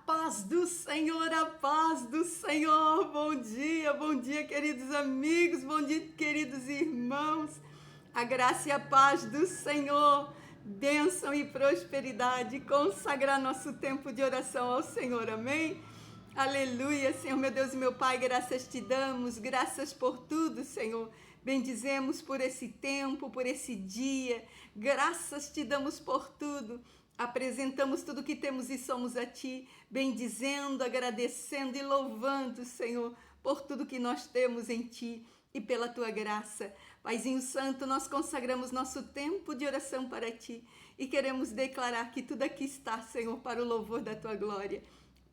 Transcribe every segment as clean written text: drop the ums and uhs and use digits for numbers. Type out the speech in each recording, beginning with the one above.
paz do Senhor, a paz do Senhor. Bom dia, queridos amigos, bom dia, queridos irmãos. A graça e a paz do Senhor, bênção e prosperidade, consagrar nosso tempo de oração ao Senhor, amém? Aleluia, Senhor, meu Deus e meu Pai, graças te damos, graças por tudo, Senhor. Bendizemos por esse tempo, por esse dia, graças te damos por tudo. Apresentamos tudo que temos e somos a Ti, bendizendo, agradecendo e louvando, Senhor, por tudo que nós temos em Ti e pela Tua graça. Paizinho Santo, nós consagramos nosso tempo de oração para Ti e queremos declarar que tudo aqui está, Senhor, para o louvor da Tua glória.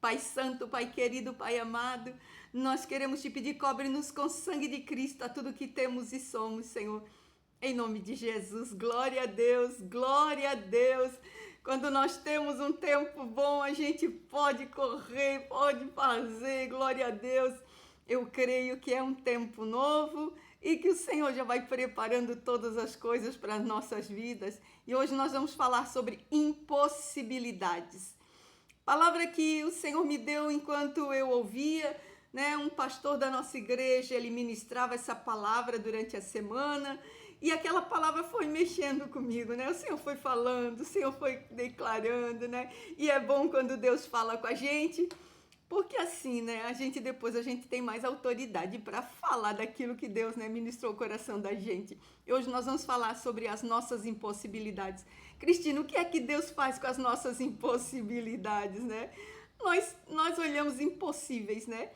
Pai Santo, Pai querido, Pai amado, nós queremos Te pedir, cobre-nos com sangue de Cristo a tudo que temos e somos, Senhor. Em nome de Jesus, glória a Deus, glória a Deus. Quando nós temos um tempo bom, a gente pode correr, pode fazer, glória a Deus. Eu creio que é um tempo novo e que o Senhor já vai preparando todas as coisas para as nossas vidas. E hoje nós vamos falar sobre impossibilidades. Palavra que o Senhor me deu enquanto eu ouvia, né? Um pastor da nossa igreja, ele ministrava essa palavra durante a semana. E aquela palavra foi mexendo comigo, né? O Senhor foi falando, o Senhor foi declarando, né? E é bom quando Deus fala com a gente, porque assim, né? A gente tem mais autoridade para falar daquilo que Deus, né, ministrou o coração da gente. E hoje nós vamos falar sobre as nossas impossibilidades. Cristina, o que é que Deus faz com as nossas impossibilidades, né? Nós olhamos impossíveis, né?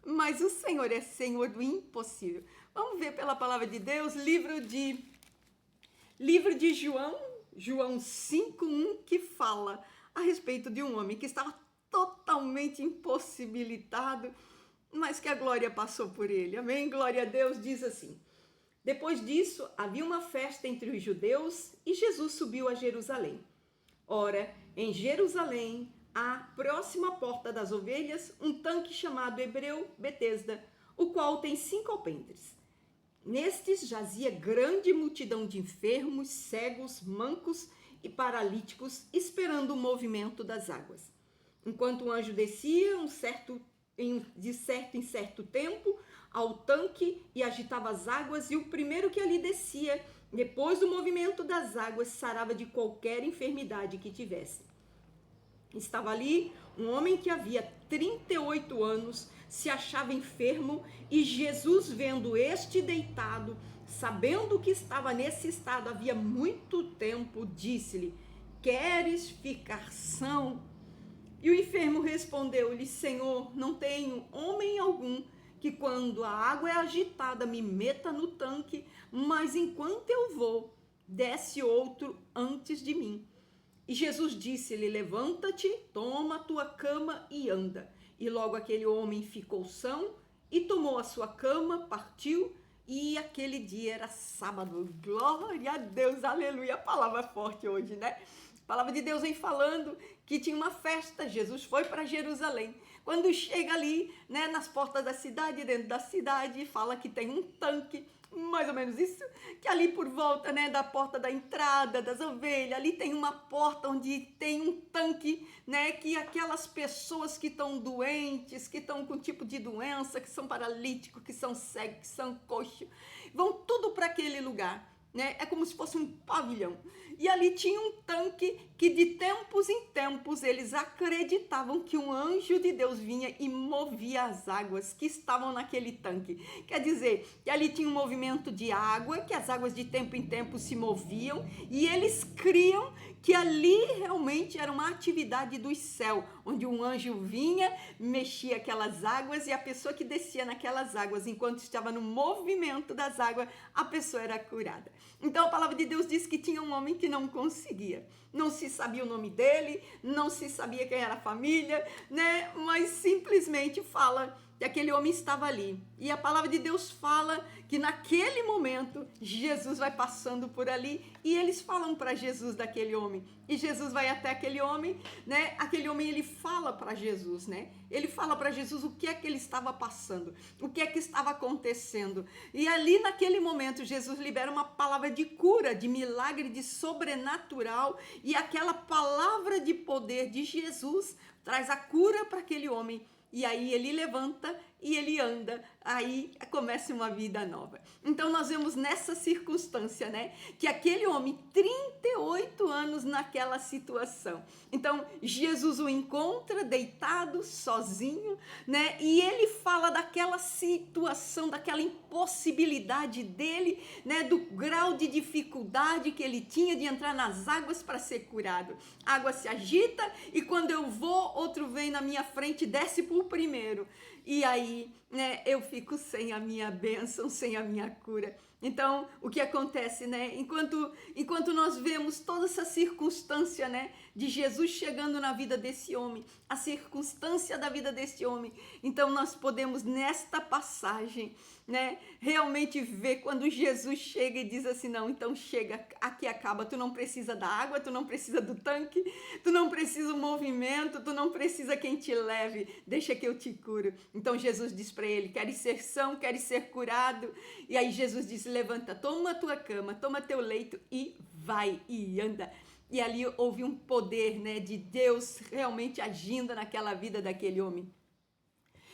Mas o Senhor é Senhor do impossível. Vamos ver pela palavra de Deus, livro de João 5:1, que fala a respeito de um homem que estava totalmente impossibilitado, mas que a glória passou por ele. Amém? Glória a Deus. Diz assim: depois disso, havia uma festa entre os judeus e Jesus subiu a Jerusalém. Ora, em Jerusalém, à próxima porta das ovelhas, um tanque chamado hebreu Betesda, o qual tem 5 alpendres. Nestes jazia grande multidão de enfermos, cegos, mancos e paralíticos, esperando o movimento das águas. Enquanto o anjo descia de certo em certo tempo ao tanque e agitava as águas, e o primeiro que ali descia, depois do movimento das águas, sarava de qualquer enfermidade que tivesse. Estava ali um homem que havia 38 anos, se achava enfermo, e Jesus, vendo este deitado, sabendo que estava nesse estado havia muito tempo, disse-lhe: queres ficar são? E o enfermo respondeu-lhe: Senhor, não tenho homem algum que quando a água é agitada me meta no tanque, mas enquanto eu vou, desce outro antes de mim. E Jesus disse-lhe: levanta-te, toma a tua cama e anda. E logo aquele homem ficou são e tomou a sua cama, partiu, e aquele dia era sábado. Glória a Deus, aleluia. A palavra forte hoje, né? A palavra de Deus vem falando que tinha uma festa. Jesus foi para Jerusalém. Quando chega ali, né, nas portas da cidade, dentro da cidade, fala que tem um tanque, mais ou menos isso, que ali por volta, né, da porta da entrada das ovelhas, ali tem uma porta onde tem um tanque, né, que aquelas pessoas que estão doentes, que estão com tipo de doença, que são paralíticos, que são cegos, que são coxos, vão tudo para aquele lugar, né? É como se fosse um pavilhão. E ali tinha um tanque que de tempos em tempos eles acreditavam que um anjo de Deus vinha e movia as águas que estavam naquele tanque. Quer dizer, que ali tinha um movimento de água, que as águas de tempo em tempo se moviam, e eles criam que ali realmente era uma atividade do céu, onde um anjo vinha, mexia aquelas águas, e a pessoa que descia naquelas águas, enquanto estava no movimento das águas, a pessoa era curada. Então a palavra de Deus diz que tinha um homem que não conseguia, não se sabia o nome dele, não se sabia quem era a família, né? Mas simplesmente fala que aquele homem estava ali. E a palavra de Deus fala que naquele momento Jesus vai passando por ali e eles falam para Jesus daquele homem. E Jesus vai até aquele homem, né? Aquele homem, ele fala para Jesus, né? Ele fala para Jesus o que é que ele estava passando, o que é que estava acontecendo. E ali naquele momento Jesus libera uma palavra de cura, de milagre, de sobrenatural, e aquela palavra de poder de Jesus traz a cura para aquele homem. E aí ele levanta e ele anda, aí começa uma vida nova. Então nós vemos nessa circunstância, né, que aquele homem, 38 anos naquela situação. Então Jesus o encontra deitado, sozinho, né, e ele fala daquela situação, daquela impossibilidade dele, né, do grau de dificuldade que ele tinha de entrar nas águas para ser curado. A água se agita e quando eu vou, outro vem na minha frente, desce por primeiro. E aí, né, eu fico sem a minha bênção, sem a minha cura. Então, o que acontece, né? Enquanto nós vemos toda essa circunstância, né, de Jesus chegando na vida desse homem, a circunstância da vida desse homem, então nós podemos nesta passagem, né, realmente ver quando Jesus chega e diz assim: não, então chega, aqui acaba, tu não precisa da água, tu não precisa do tanque, tu não precisa do movimento, tu não precisa quem te leve, deixa que eu te curo. Então Jesus diz para ele: queres ser são, queres ser curado? E aí Jesus diz: levanta, toma a tua cama, toma teu leito e vai e anda. E ali houve um poder, né, de Deus realmente agindo naquela vida daquele homem.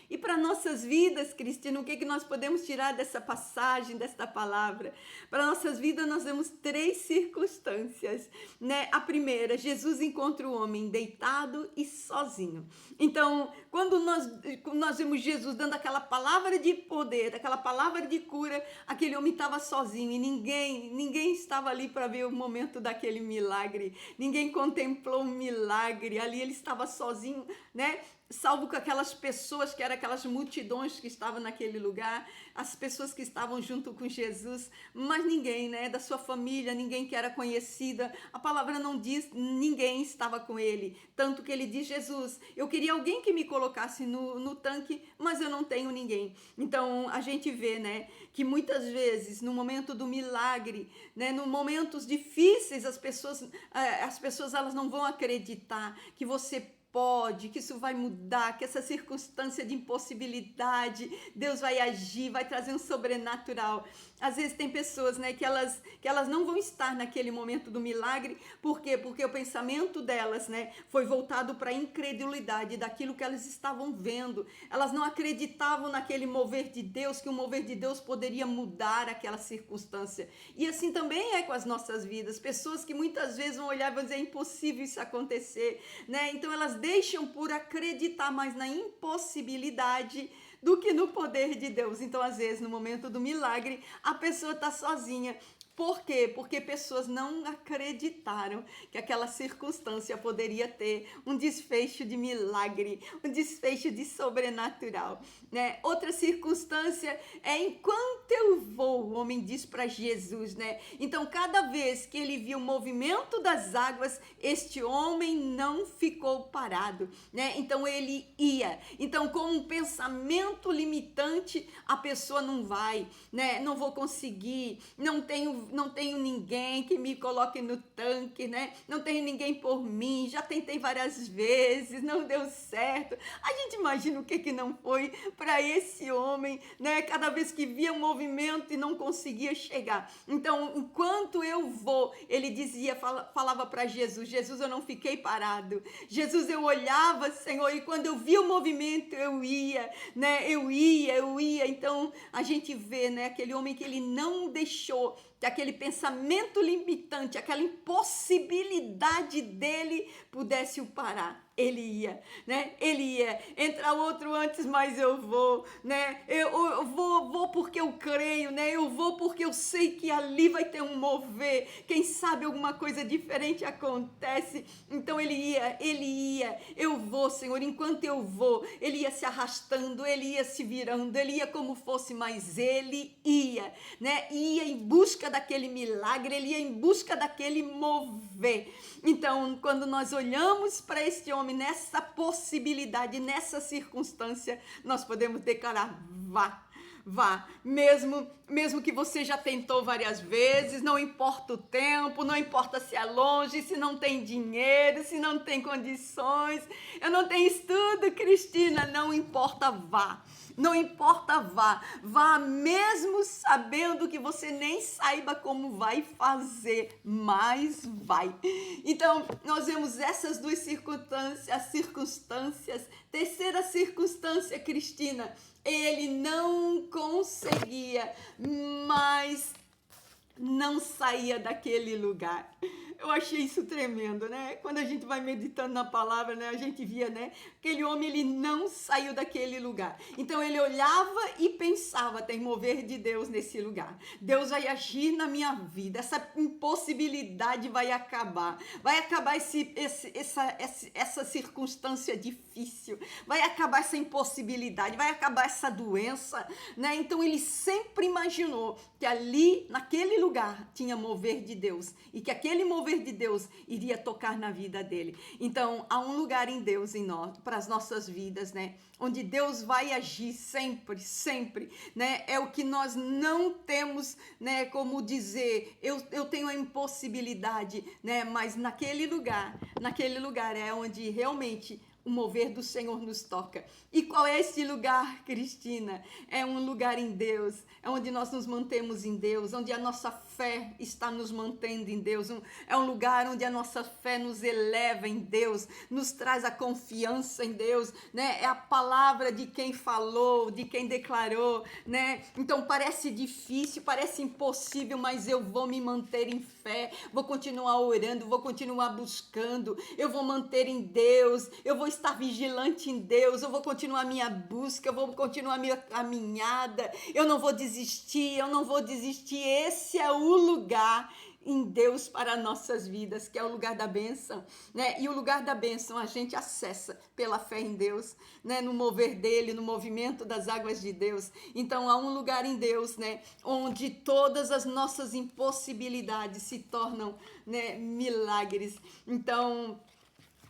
E para nossas vidas, Cristina, o que nós podemos tirar dessa passagem, desta palavra? Para nossas vidas, nós vemos 3 circunstâncias, né? A primeira, Jesus encontra o homem deitado e sozinho. Então, quando nós vemos Jesus dando aquela palavra de poder, aquela palavra de cura, aquele homem estava sozinho e ninguém estava ali para ver o momento daquele milagre. Ninguém contemplou um milagre. Ali ele estava sozinho, né? Salvo com aquelas pessoas que eram aquelas multidões que estavam naquele lugar, as pessoas que estavam junto com Jesus, mas ninguém, né, da sua família, ninguém que era conhecida. A palavra não diz, ninguém estava com ele, tanto que ele diz: Jesus, eu queria alguém que me colocasse no tanque, mas eu não tenho ninguém. Então a gente vê, né, que muitas vezes no momento do milagre, né, no momentos difíceis, as pessoas elas não vão acreditar que você pode, que isso vai mudar, que essa circunstância de impossibilidade, Deus vai agir, vai trazer um sobrenatural. Às vezes tem pessoas, né, que elas não vão estar naquele momento do milagre. Por quê? Porque o pensamento delas, né, foi voltado para a incredulidade daquilo que elas estavam vendo. Elas não acreditavam naquele mover de Deus, que o mover de Deus poderia mudar aquela circunstância. E assim também é com as nossas vidas. Pessoas que muitas vezes vão olhar e vão dizer: é impossível isso acontecer, né? Então elas deixam por acreditar mais na impossibilidade do que no poder de Deus. Então, às vezes, no momento do milagre, a pessoa está sozinha. Por quê? Porque pessoas não acreditaram que aquela circunstância poderia ter um desfecho de milagre, um desfecho de sobrenatural, né? Outra circunstância é: enquanto eu vou, o homem diz para Jesus, né? Então, cada vez que ele viu o movimento das águas, este homem não ficou parado, né? Então, ele ia. Então, com um pensamento limitante, a pessoa não vai, né? Não vou conseguir, não tenho ninguém que me coloque no tanque, né? Não tenho ninguém por mim, já tentei várias vezes, não deu certo. A gente imagina o que não foi para esse homem, né? Cada vez que via um movimento e não conseguia chegar. Então, enquanto eu vou, ele dizia, falava para Jesus: Jesus, eu não fiquei parado. Jesus, eu olhava, Senhor, e quando eu via o movimento, eu ia, né? Eu ia. Então, a gente vê, né, aquele homem que ele não deixou que aquele pensamento limitante, aquela impossibilidade dele pudesse o parar. Ele ia, né? Ele ia. Entra outro antes, mas eu vou, né? Eu vou porque eu creio, né? Eu vou porque eu sei que ali vai ter um mover. Quem sabe alguma coisa diferente acontece. Então ele ia. Eu vou, Senhor, enquanto eu vou. Ele ia se arrastando, ele ia se virando, ele ia como fosse, mas ele ia, né? Ia em busca daquele milagre, ele ia em busca daquele mover. Então, quando nós olhamos para este homem homem, nessa possibilidade, nessa circunstância, nós podemos declarar: vá. Vá, mesmo que você já tentou várias vezes, não importa o tempo, não importa se é longe, se não tem dinheiro, se não tem condições, eu não tenho estudo, Cristina, não importa, vá. Não importa, vá. Vá mesmo sabendo que você nem saiba como vai fazer, mas vai. Então, nós vemos essas duas circunstâncias. Terceira circunstância, Cristina, ele não conseguia, mas não saía daquele lugar. Eu achei isso tremendo, né? Quando a gente vai meditando na palavra, né? A gente via, né? Aquele homem, ele não saiu daquele lugar. Então, ele olhava e pensava: tem mover de Deus nesse lugar. Deus vai agir na minha vida. Essa impossibilidade vai acabar. Vai acabar essa circunstância difícil. Vai acabar essa impossibilidade. Vai acabar essa doença, né? Então, ele sempre imaginou que ali, naquele lugar, tinha mover de Deus. E que aquele mover de Deus iria tocar na vida dele. Então, há um lugar em Deus em nós, para as nossas vidas, né? Onde Deus vai agir sempre, sempre, né? É o que nós não temos, né? Como dizer, eu tenho a impossibilidade, né? Mas naquele lugar é onde realmente o mover do Senhor nos toca. E qual é esse lugar, Cristina? É um lugar em Deus, é onde nós nos mantemos em Deus, onde a nossa fé está nos mantendo em Deus. É um lugar onde a nossa fé nos eleva em Deus, nos traz a confiança em Deus, né? É a palavra de quem falou, de quem declarou, né? Então parece difícil, parece impossível, mas eu vou me manter em fé, vou continuar orando, vou continuar buscando, eu vou manter em Deus, eu vou estar vigilante em Deus, eu vou continuar minha busca, eu vou continuar minha caminhada, eu não vou desistir, eu não vou desistir. Esse é o lugar em Deus para nossas vidas, que é o lugar da bênção, né? E o lugar da bênção a gente acessa pela fé em Deus, né? No mover dele, no movimento das águas de Deus. Então há um lugar em Deus, né? Onde todas as nossas impossibilidades se tornam, né, milagres. Então,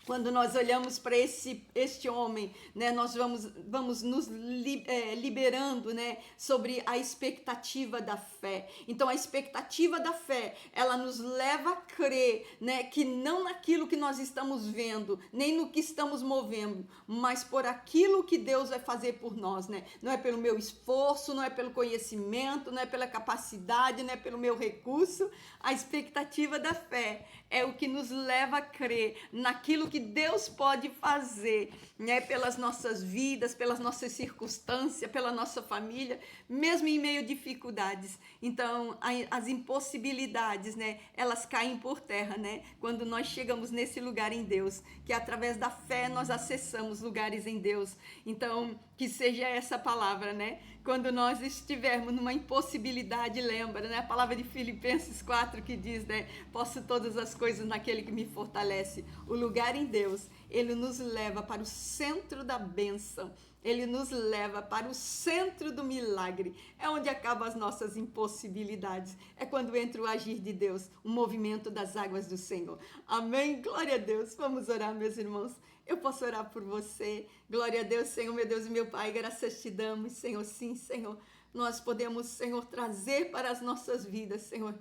quando nós olhamos para este homem, né, nós vamos nos liberando, né, sobre a expectativa da fé. Então, a expectativa da fé, ela nos leva a crer, né, que não naquilo que nós estamos vendo, nem no que estamos movendo, mas por aquilo que Deus vai fazer por nós, né? Não é pelo meu esforço, não é pelo conhecimento, não é pela capacidade, não é pelo meu recurso. A expectativa da fé é o que nos leva a crer naquilo que Deus pode fazer, né, pelas nossas vidas, pelas nossas circunstâncias, pela nossa família, mesmo em meio a dificuldades. Então, as impossibilidades, né, elas caem por terra, né, quando nós chegamos nesse lugar em Deus, que através da fé nós acessamos lugares em Deus. Então, que seja essa palavra, né? Quando nós estivermos numa impossibilidade, lembra, né? A palavra de Filipenses 4 que diz, né? Posso todas as coisas naquele que me fortalece. O lugar em Deus, ele nos leva para o centro da bênção. Ele nos leva para o centro do milagre. É onde acabam as nossas impossibilidades. É quando entra o agir de Deus, o movimento das águas do Senhor. Amém? Glória a Deus. Vamos orar, meus irmãos. Eu posso orar por você. Glória a Deus, Senhor, meu Deus e meu Pai. Graças te damos, Senhor. Sim, Senhor. Nós podemos, Senhor, trazer para as nossas vidas, Senhor.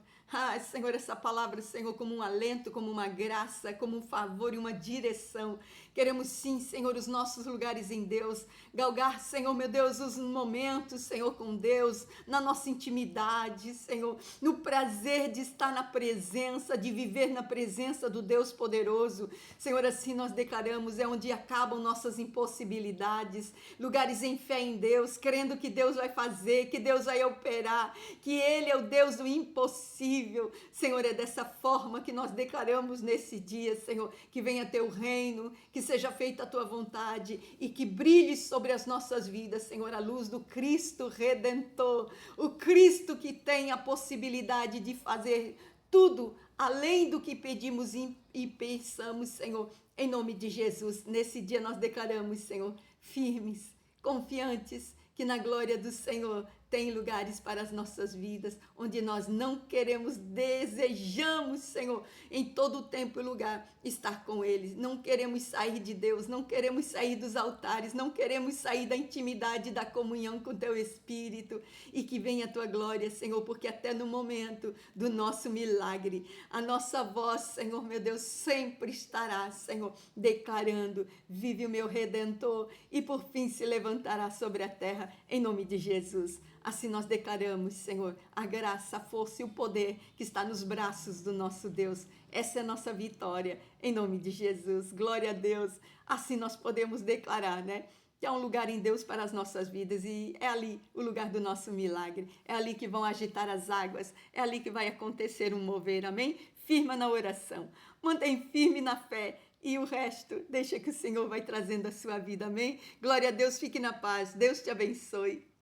Senhor, essa palavra, Senhor, como um alento, como uma graça, como um favor e uma direção. Queremos sim, Senhor, os nossos lugares em Deus, galgar, Senhor, meu Deus, os momentos, Senhor, com Deus, na nossa intimidade, Senhor, no prazer de estar na presença, de viver na presença do Deus poderoso. Senhor, assim nós declaramos, é onde acabam nossas impossibilidades, lugares em fé em Deus, crendo que Deus vai fazer, que Deus vai operar, que Ele é o Deus do impossível. Senhor, é dessa forma que nós declaramos nesse dia, Senhor, que venha teu reino, que seja feita a tua vontade e que brilhe sobre as nossas vidas, Senhor, a luz do Cristo Redentor, o Cristo que tem a possibilidade de fazer tudo além do que pedimos e pensamos, Senhor, em nome de Jesus. Nesse dia nós declaramos, Senhor, firmes, confiantes, que na glória do Senhor tem lugares para as nossas vidas onde nós não queremos, desejamos, Senhor, em todo tempo e lugar estar com eles. Não queremos sair de Deus, não queremos sair dos altares, não queremos sair da intimidade, da comunhão com teu Espírito. E que venha a tua glória, Senhor, porque até no momento do nosso milagre, a nossa voz, Senhor, meu Deus, sempre estará, Senhor, declarando: vive o meu Redentor, e por fim se levantará sobre a terra, em nome de Jesus. Assim nós declaramos, Senhor, a graça, a força e o poder que está nos braços do nosso Deus. Essa é a nossa vitória, em nome de Jesus. Glória a Deus. Assim nós podemos declarar, né? Que há um lugar em Deus para as nossas vidas e é ali o lugar do nosso milagre. É ali que vão agitar as águas, é ali que vai acontecer um mover, amém? Firma na oração, mantém firme na fé e o resto deixa que o Senhor vai trazendo a sua vida, amém? Glória a Deus, fique na paz, Deus te abençoe.